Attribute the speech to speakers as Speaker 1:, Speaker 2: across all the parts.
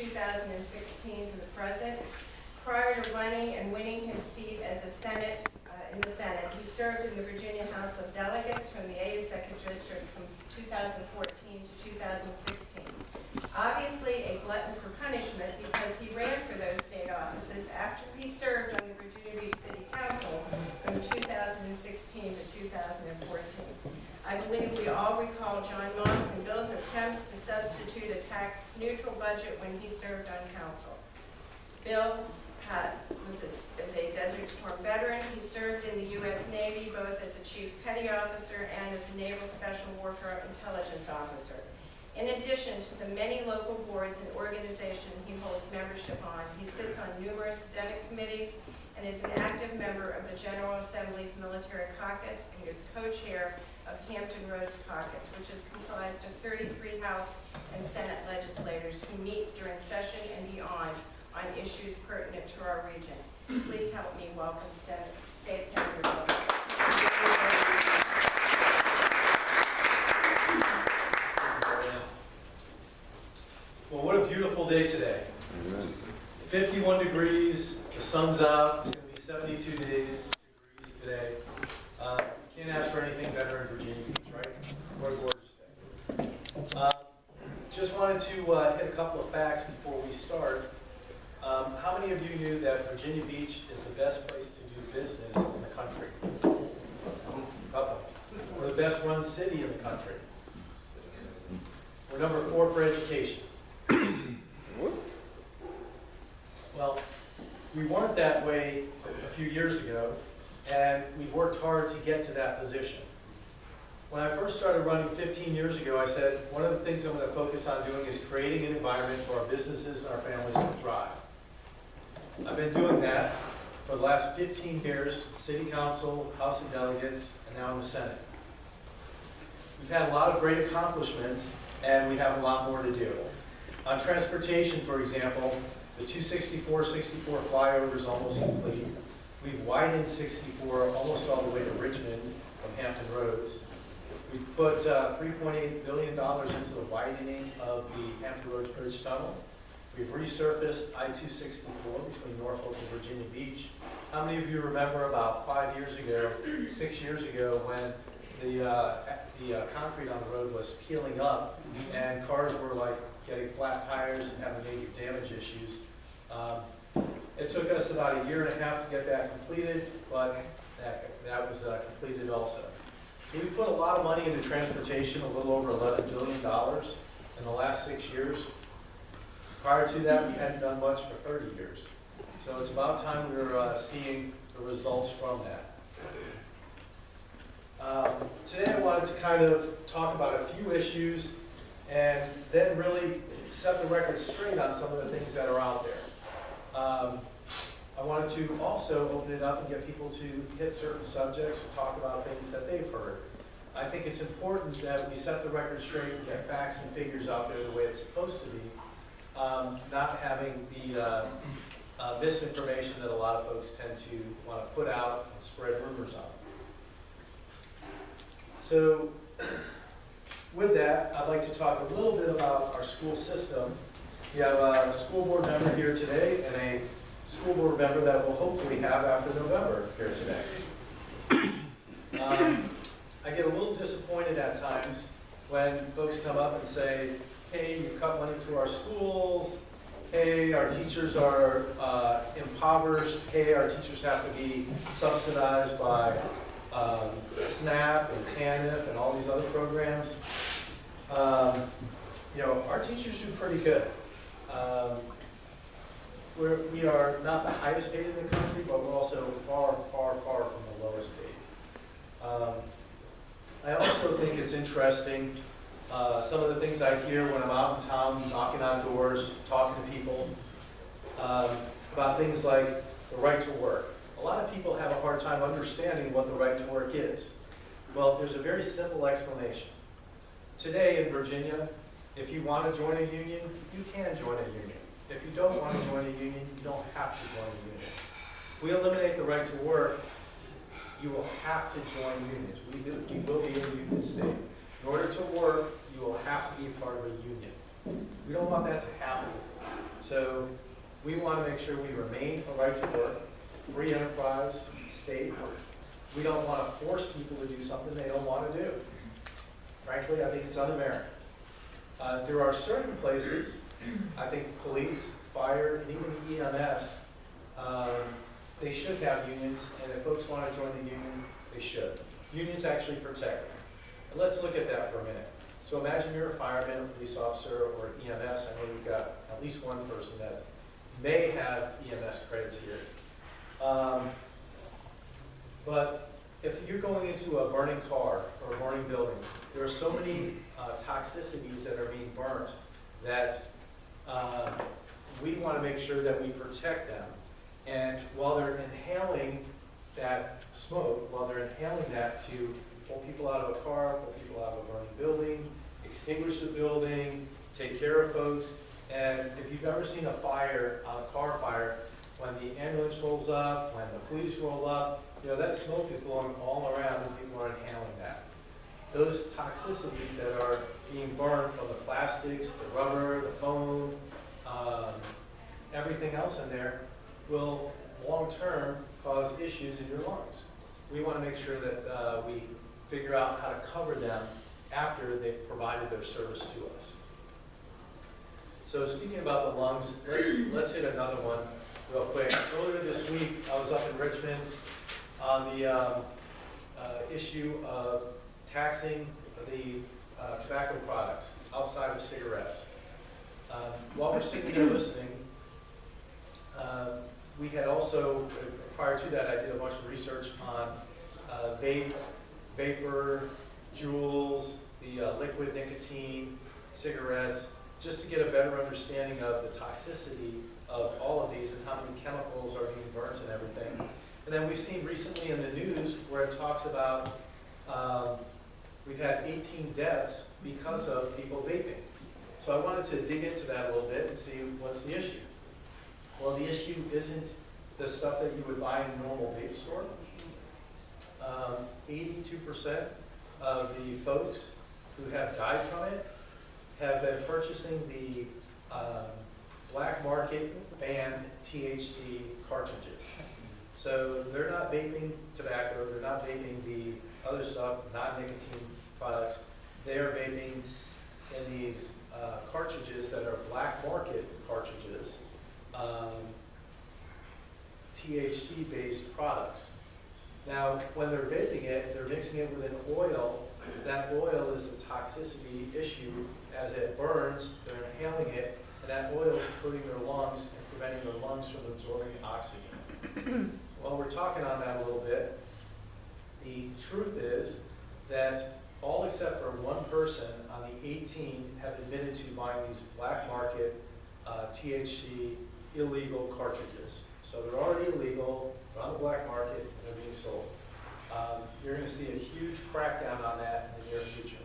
Speaker 1: 2016 to the present. Prior to running and winning his seat as in the Senate, he served in the Virginia House of Delegates from the 82nd District from 2014 to 2016. Obviously a glutton for punishment because he ran for those state offices after he served on the Virginia Beach City Council from 2016 to 2014. I believe we all recall John Moss and Bill's attempts to substitute a tax-neutral budget when he served on council. Bill was a Desert Storm veteran. He served in the U.S. Navy both as a Chief Petty Officer and as a Naval Special Warfare Intelligence Officer. In addition to the many local boards and organizations he holds membership on, he sits on numerous Senate committees and is an active member of the General Assembly's Military Caucus and is co-chair of Hampton Roads Caucus, which is comprised of 33 House and Senate legislators who meet during session and beyond on issues pertinent to our region. Please help me welcome State Senator Bill.
Speaker 2: Well, what a beautiful day today. 51 degrees, the sun's out, it's going to be 72 degrees today. You can't ask for anything better in Virginia Beach, right? What a gorgeous day. Just wanted to hit a couple of facts before we start. How many of you knew that Virginia Beach is the best place to do business in the country? We're the best run city in the country. We're number 4 for education. Well, we weren't that way a few years ago, and we worked hard to get to that position. When I first started running 15 years ago, I said, one of the things I'm going to focus on doing is creating an environment for our businesses and our families to thrive. I've been doing that for the last 15 years, City Council, House of Delegates, and now in the Senate. We've had a lot of great accomplishments, and we have a lot more to do. On transportation, for example, the 264-64 flyover is almost complete. We've widened 64 almost all the way to Richmond from Hampton Roads. We've put $3.8 billion into the widening of the Hampton Roads Bridge Tunnel. We've resurfaced I-264 between Norfolk and Virginia Beach. How many of you remember about 6 years ago, when the concrete on the road was peeling up and cars were like getting flat tires and having major damage issues? It took us about 1.5 years to get that completed, but that was completed also. So we put a lot of money into transportation, a little over $11 billion in the last 6 years. Prior to that, we hadn't done much for 30 years. So it's about time we were seeing the results from that. Today I wanted to kind of talk about a few issues and then really set the record straight on some of the things that are out there. I wanted to also open it up and get people to hit certain subjects or talk about things that they've heard. I think it's important that we set the record straight and get facts and figures out there the way it's supposed to be, not having the misinformation that a lot of folks tend to want to put out and spread rumors on. So with that, I'd like to talk a little bit about our school system. We have a school board member here today and a school board member that we'll hopefully have after November here today. I get a little disappointed at times when folks come up and say, hey, you cut money to our schools, hey, our teachers are impoverished, hey, our teachers have to be subsidized by SNAP and TANF and all these other programs. Our teachers do pretty good. We are not the highest paid in the country, but we're also far, far, far from the lowest paid. I also think it's interesting, some of the things I hear when I'm out in town, knocking on doors, talking to people, about things like the right to work. A lot of people have a hard time understanding what the right to work is. Well, there's a very simple explanation. Today in Virginia, if you want to join a union, you can join a union. If you don't want to join a union, you don't have to join a union. If we eliminate the right to work, you will have to join unions. You will be in a union state. In order to work, you will have to be part of a union. We don't want that to happen. So we want to make sure we remain a right to work, free enterprise, state. We don't want to force people to do something they don't want to do. Frankly, I think it's un-American. There are certain places, I think police, fire, and even EMS, they should have unions, and if folks want to join the union, they should. Unions actually protect them. And let's look at that for a minute. So imagine you're a fireman, a police officer, or EMS. I know you've got at least one person that may have EMS credits here. But if you're going into a burning car or a burning building, there are so many toxicities that are being burnt that we want to make sure that we protect them. And while they're inhaling that smoke, while they're inhaling that to pull people out of a car, pull people out of a burning building, extinguish the building, take care of folks. And if you've ever seen a fire, a car fire, when the ambulance rolls up, when the police roll up, you know, that smoke is blowing all around and people are inhaling that. Those toxicities that are being burned from the plastics, the rubber, the foam, everything else in there will long-term cause issues in your lungs. We want to make sure that we figure out how to cover them after they've provided their service to us. So speaking about the lungs, let's hit another one real quick. Earlier this week, I was up in Richmond on the issue of taxing the tobacco products outside of cigarettes. While we're sitting there listening, we had also, prior to that, I did a bunch of research on vapor, Juuls, the liquid nicotine, cigarettes, just to get a better understanding of the toxicity of all of these and how many chemicals are being burnt and everything. And then we've seen recently in the news where it talks about we've had 18 deaths because of people vaping. So I wanted to dig into that a little bit and see what's the issue. Well, the issue isn't the stuff that you would buy in a normal vape store. 82% of the folks who have died from it have been purchasing the black market banned THC cartridges. So they're not vaping tobacco, they're not vaping the other stuff, non-nicotine products. They are vaping in these cartridges that are black market cartridges, THC-based products. Now, when they're vaping it, they're mixing it with an oil. That oil is the toxicity issue. As it burns, they're inhaling it, and that oil is coating their lungs and preventing their lungs from absorbing oxygen. Well, we're talking on that a little bit. The truth is that all except for one person on the 18 have admitted to buying these black market THC illegal cartridges. So they're already illegal, they're on the black market, and they're being sold. You're going to see a huge crackdown on that in the near future.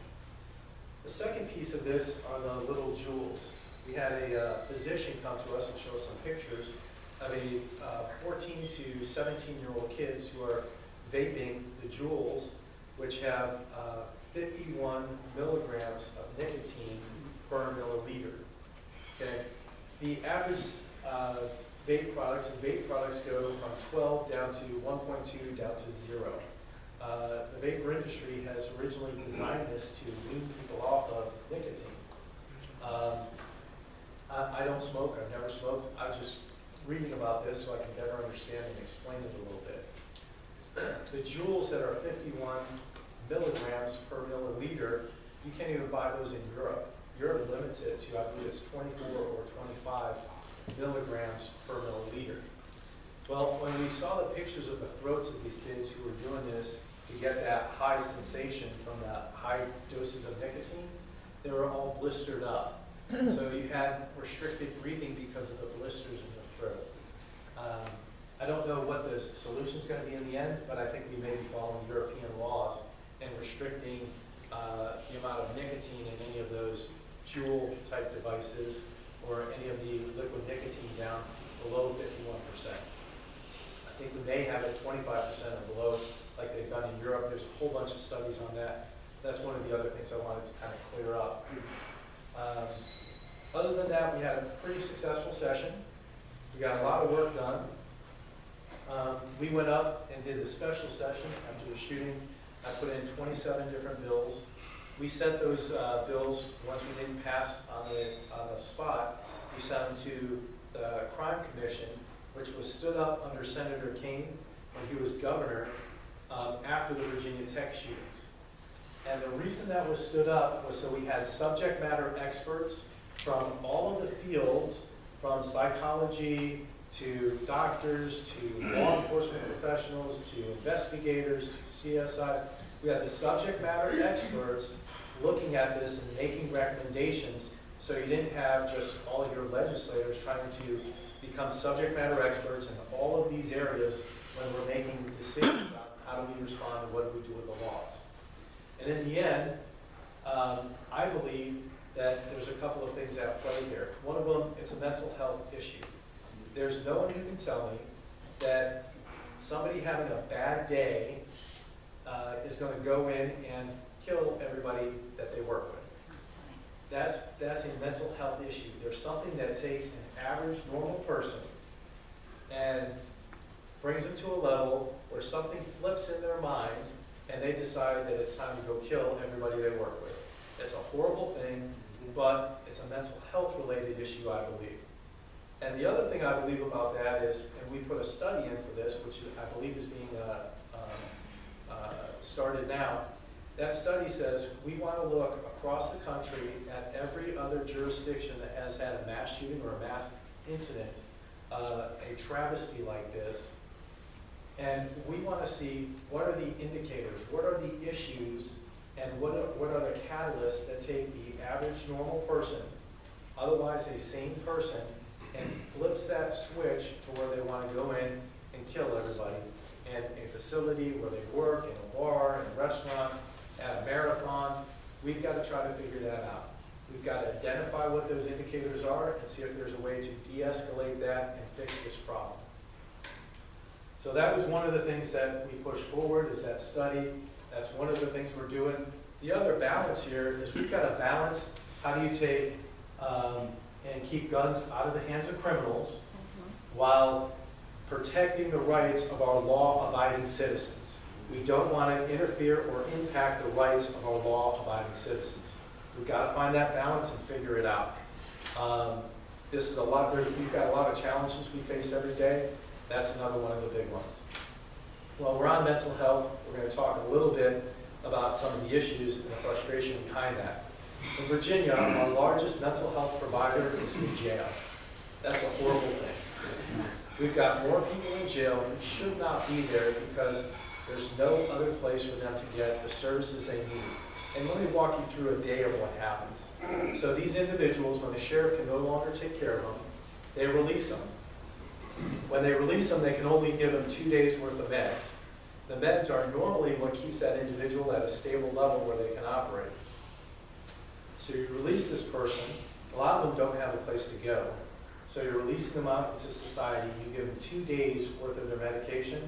Speaker 2: The second piece of this are the little Juuls. We had a physician come to us and show us some pictures of a 14 to 17-year-old kids who are vaping the Juuls, which have 51 milligrams of nicotine per milliliter. Okay? The average vape products go from 12 down to 1.2 down to 0. The vapor industry has originally designed this to wean people off of nicotine. I don't smoke, I've never smoked. I'm just reading about this so I can better understand and explain it a little bit. The Juuls that are 51 milligrams per milliliter, you can't even buy those in Europe. Europe limits it to, I believe it's 24 or 25 milligrams per milliliter. Well, when we saw the pictures of the throats of these kids who were doing this to get that high sensation from the high doses of nicotine, they were all blistered up. So you had restricted breathing because of the blisters in the throat. I don't know what the solution is going to be in the end, but I think we may be following European laws and restricting the amount of nicotine in any of those Juul type devices or any of the liquid nicotine down below 51%. I think we may have it 25% or below, like they've done in Europe. There's a whole bunch of studies on that. That's one of the other things I wanted to kind of clear up. Other than that, we had a pretty successful session. We got a lot of work done. We went up and did a special session after the shooting. I put in 27 different bills. We sent those bills, once we didn't pass on the spot, we sent them to the Crime Commission, which was stood up under Senator King when he was governor after the Virginia Tech shootings. And the reason that was stood up was so we had subject matter experts from all of the fields, from psychology to doctors to law enforcement professionals to investigators to CSIs. We had the subject matter experts looking at this and making recommendations, so you didn't have just all of your legislators trying to become subject matter experts in all of these areas when we're making decisions on how do we respond and what do we do with the laws. And in the end, I believe that there's a couple of things at play here. One of them, it's a mental health issue. There's no one who can tell me that somebody having a bad day is going to go in and kill everybody that they work with. That's a mental health issue. There's something that takes an average, normal person and brings them to a level where something flips in their mind and they decide that it's time to go kill everybody they work with. It's a horrible thing, but it's a mental health related issue, I believe. And the other thing I believe about that is, and we put a study in for this, which I believe is being started now. That study says we want to look across the country at every other jurisdiction that has had a mass shooting or a mass incident, a travesty like this. And we want to see what are the indicators, what are the issues, and what are the catalysts that take the average normal person, otherwise a sane person, and flips that switch to where they want to go in and kill everybody in a facility where they work, in a bar, in a restaurant, at a marathon. We've got to try to figure that out. We've got to identify what those indicators are and see if there's a way to de-escalate that and fix this problem. So that was one of the things that we pushed forward, is that study. That's one of the things we're doing. The other balance here is we've got to balance how do you take and keep guns out of the hands of criminals while protecting the rights of our law-abiding citizens. We don't want to interfere or impact the rights of our law-abiding citizens. We've got to find that balance and figure it out. This is a lot. We've got a lot of challenges we face every day. That's another one of the big ones. Well, we're on mental health. We're going to talk a little bit about some of the issues and the frustration behind that. In Virginia, our largest mental health provider is the jail. That's a horrible thing. We've got more people in jail who should not be there because there's no other place for them to get the services they need. And let me walk you through a day of what happens. So these individuals, when the sheriff can no longer take care of them, they release them. When they release them, they can only give them 2 days worth of meds. The meds are normally what keeps that individual at a stable level where they can operate. So you release this person, a lot of them don't have a place to go. So you're releasing them out into society, you give them 2 days worth of their medication,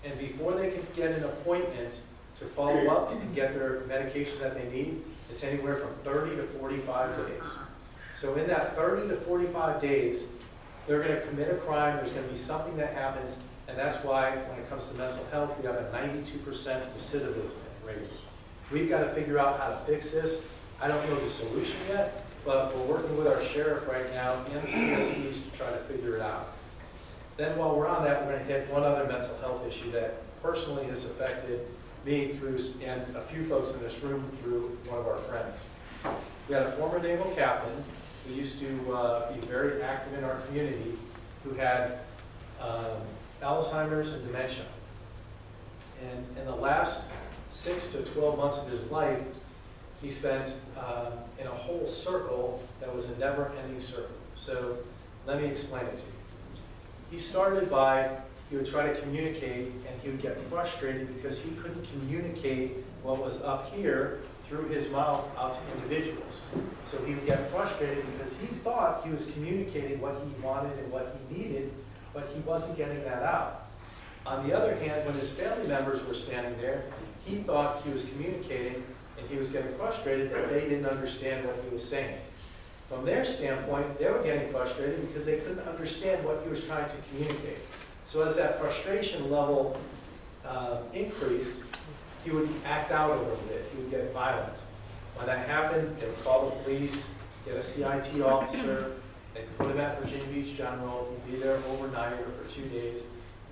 Speaker 2: and before they can get an appointment to follow up and get their medication that they need, it's anywhere from 30 to 45 days. So in that 30 to 45 days, they're going to commit a crime, there's going to be something that happens, and that's why when it comes to mental health, we have a 92% recidivism rate. We've got to figure out how to fix this. I don't know the solution yet, but we're working with our sheriff right now and the CSEs to try to figure it out. Then while we're on that, we're going to hit one other mental health issue that personally has affected me through, and a few folks in this room through one of our friends. We had a former naval captain who used to be very active in our community who had Alzheimer's and dementia. And in the last 6 to 12 months of his life, he spent in a whole circle that was a never-ending circle. So let me explain it to you. He started by, he would try to communicate, and he would get frustrated because he couldn't communicate what was up here through his mouth out to individuals. So he would get frustrated because he thought he was communicating what he wanted and what he needed, but he wasn't getting that out. On the other hand, when his family members were standing there, he thought he was communicating, and he was getting frustrated that they didn't understand what he was saying. From their standpoint, they were getting frustrated because they couldn't understand what he was trying to communicate. So as that frustration level increased, he would act out a little bit. He would get violent. When that happened, they would call the police, get a CIT officer, they'd put him at Virginia Beach General, he'd be there overnight or for 2 days,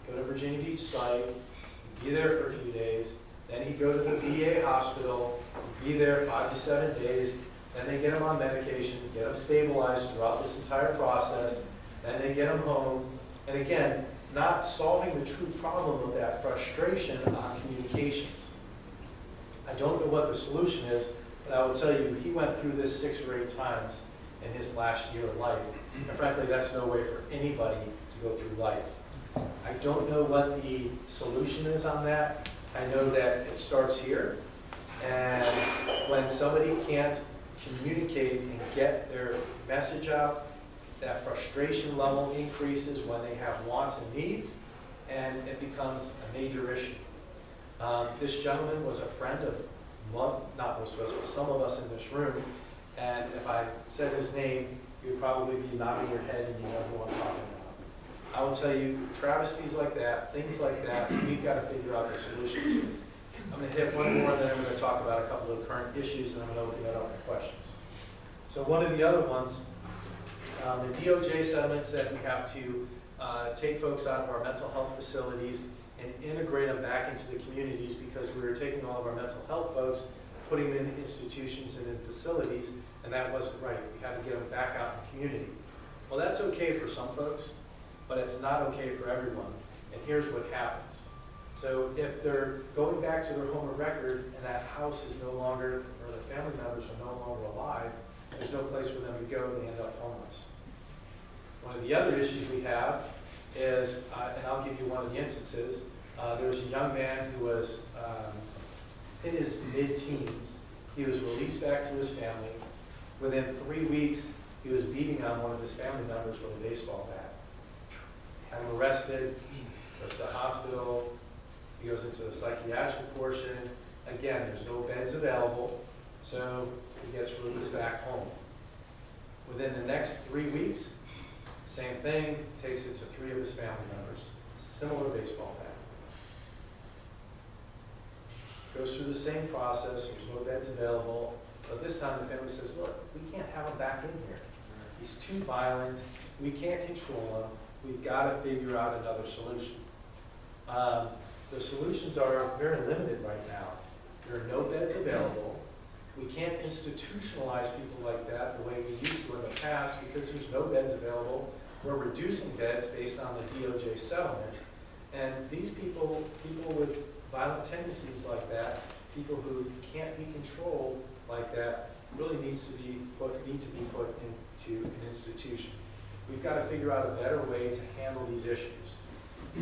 Speaker 2: go to Virginia Beach site, he'd be there for a few days, then he'd go to the VA hospital, he'd be there 5 to 7 days, then they get him on medication, get him stabilized throughout this entire process, then they get him home, and again, not solving the true problem of that frustration on communications. I don't know what the solution is, but I will tell you, he went through this 6 or 8 times in his last year of life. And frankly, that's no way for anybody to go through life. I don't know what the solution is on that. I know that it starts here. And when somebody can't communicate and get their message out, that frustration level increases when they have wants and needs, and it becomes a major issue. This gentleman was a friend of, not most of us, but some of us in this room, and if I said his name, you would probably be nodding your head and you know who I'm talking about. I will tell you, travesties like that, things like that, we've got to figure out the solution to. I'm going to hit one more, and then I'm going to talk about a couple of current issues, and I'm going to open that up for questions. So one of the other ones, the DOJ settlement said we have to take folks out of our mental health facilities and integrate them back into the communities, because we were taking all of our mental health folks, putting them in institutions and in facilities, and that wasn't right. We had to get them back out in the community. Well, that's okay for some folks, but it's not okay for everyone. And here's what happens. So if they're going back to their home of record and that house is no longer, or the family members are no longer alive, there's no place for them to go, they end up homeless. One of the other issues we have is, and I'll give you one of the instances, there was a young man who was in his mid-teens. He was released back to his family. Within 3 weeks, he was beating on one of his family members with a baseball bat. Had him arrested, goes to the hospital, he goes into the psychiatric portion. Again, there's no beds available, so he gets released back home. Within the next 3 weeks, same thing, takes it to 3 of his family members. Similar baseball bat. Goes through the same process, there's no beds available, but this time the family says, look, we can't have him back in here. He's too violent, we can't control him, we've got to figure out another solution. The solutions are very limited right now. There are no beds available. We can't institutionalize people like that the way we used to in the past because there's no beds available. We're reducing beds based on the DOJ settlement. And these people with violent tendencies like that, people who can't be controlled like that, really need to be put into an institution. We've got to figure out a better way to handle these issues.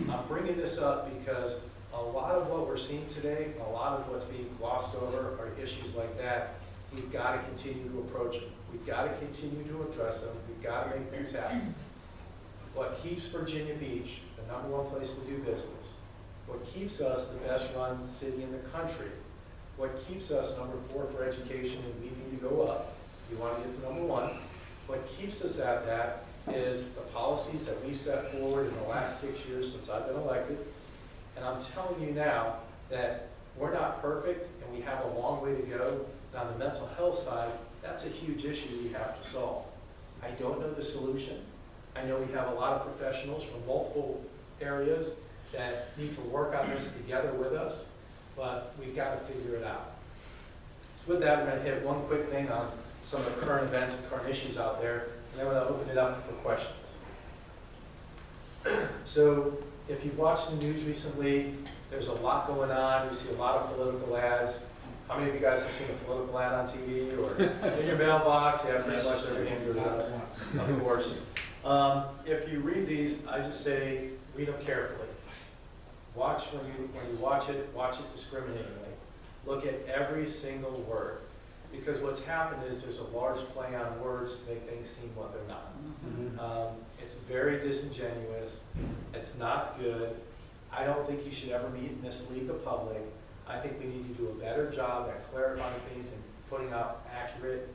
Speaker 2: I'm bringing this up because a lot of what we're seeing today, a lot of what's being glossed over are issues like that. We've got to continue to approach them. We've got to continue to address them. We've got to make things happen. What keeps Virginia Beach the #1 place to do business, what keeps us the best run city in the country, what keeps us #4 for education, and we need to go up. We want to get to #1. What keeps us at that is the policies that we've set forward in the last 6 years since I've been elected. And I'm telling you now that we're not perfect and we have a long way to go. And on the mental health side, that's a huge issue we have to solve. I don't know the solution. I know we have a lot of professionals from multiple areas that need to work on this together with us, but we've got to figure it out. So with that, we're going to hit one quick thing on some of the current events and current issues out there, and then we're going to open it up for questions. So if you've watched the news recently, there's a lot going on. We see a lot of political ads. How many of you guys have seen a political ad on TV or in your mailbox? Yeah, pretty much every hand goes out, of course. If you read these, I just say read them carefully. Watch when you watch it discriminatingly. Look at every single word. Because what's happened is there's a large play on words to make things seem what they're not. It's very disingenuous. It's not good. I don't think you should ever mislead the public. I think we need to do a better job at clarifying things and putting out accurate